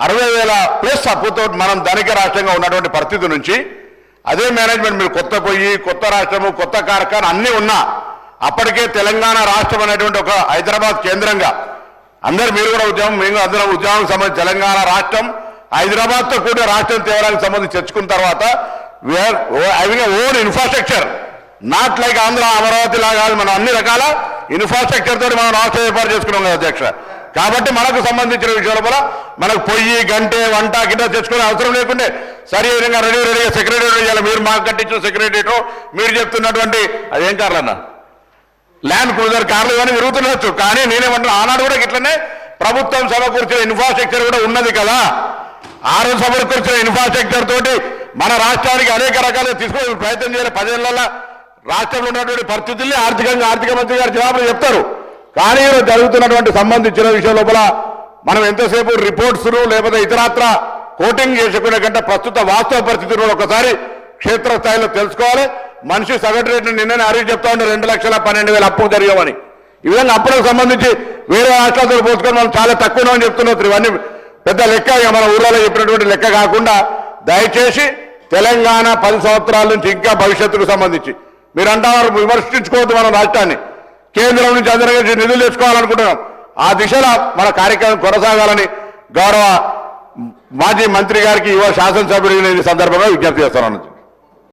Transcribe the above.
60,000+ అప్పుతో మనం ధనిక రాష్ట్రంగా ఉన్నటువంటి పరిస్థితి నుంచి అదే మేనేజ్మెంట్ మీరు కొత్త పొయ్యి, కొత్త రాష్ట్రము, కొత్త కార్ఖానా అన్నీ ఉన్నా అప్పటికే తెలంగాణ రాష్ట్రం అనేటువంటి ఒక హైదరాబాద్ కేంద్రంగా అందరు మీరు కూడా ఉద్యమం, మేము అందరం ఉద్యమానికి సంబంధించి తెలంగాణ రాష్ట్రం హైదరాబాద్తో కూడిన రాష్ట్రం తేవడానికి సంబంధించి తెచ్చుకున్న తర్వాత having own infrastructure, not like Andhra Amaravati లాగా మనం అన్ని రకాల ఇన్ఫ్రాస్ట్రక్చర్ తోటి మనం రాష్ట్రం ఏర్పాటు చేసుకున్నాం కదా అధ్యక్ష. కాబట్టి మనకు సంబంధించిన విషయాల వల్ల మనకు పొయ్యి, గంటె, వంట గిట్ట తెచ్చుకునే అవసరం లేకుండే సరి విధంగా రెడీగా సెక్రటరీ చేయాలి. మీరు మాకు కట్టించిన సెక్రటరీతో మీరు చెప్తున్నటువంటి అదేం కార్లు అన్న ల్యాండ్ క్రూజర్ కార్లు కానీ విరుగుతుండొచ్చు, కానీ నేనేమంటున్నా ఆనాడు కూడా ఇట్లనే ప్రభుత్వం సమకూర్చిన ఇన్ఫ్రాస్ట్రక్చర్ కూడా ఉన్నది కదా. ఆ రోజు సమకూర్చిన ఇన్ఫ్రాస్ట్రక్చర్ తోటి మన రాష్ట్రానికి అనేక రకాలుగా తీసుకునే ప్రయత్నం చేయాలి. 10 ఏళ్ల రాష్ట్రంలో ఉన్నటువంటి పరిస్థితుల్ని ఆర్థిక మంత్రి గారు జవాబులు చెప్తారు. కానీ జరుగుతున్నటువంటి సంబంధించిన విషయం లోపల మనం ఎంతసేపు రిపోర్ట్స్ను లేకపోతే ఇతరత్ర కోటింగ్ చేసుకునే కంటే ప్రస్తుత వాస్తవ పరిస్థితులు ఒకసారి క్షేత్రస్థాయిలో తెలుసుకోవాలి. మనిషి సగటు రేటు నిన్ననే అరిగి చెప్తా ఉంటే 2,12,000 అప్పు జరిగామని. ఈ విధంగా అప్పులకు సంబంధించి వేరే రాష్ట్రాలతో పోల్చుకొని మనం చాలా తక్కువ అని చెప్తున్నారు. ఇవన్నీ పెద్ద లెక్క, మన ఊళ్ళలో చెప్పినటువంటి లెక్క కాకుండా దయచేసి తెలంగాణ 10 సంవత్సరాల నుంచి ఇంకా భవిష్యత్తుకు సంబంధించి మీరు అంటారు విమర్శించుకోవద్దు. మన రాష్ట్రాన్ని కేంద్రం నుంచి అందరికీ నిధులు తెచ్చుకోవాలనుకుంటున్నాం. ఆ దిశలో మన కార్యక్రమం కొనసాగాలని గౌరవ మాజీ మంత్రి గారికి, యువ శాసనసభ్యుడికి నేను ఈ సందర్భంగా విజ్ఞప్తి చేస్తున్నాను.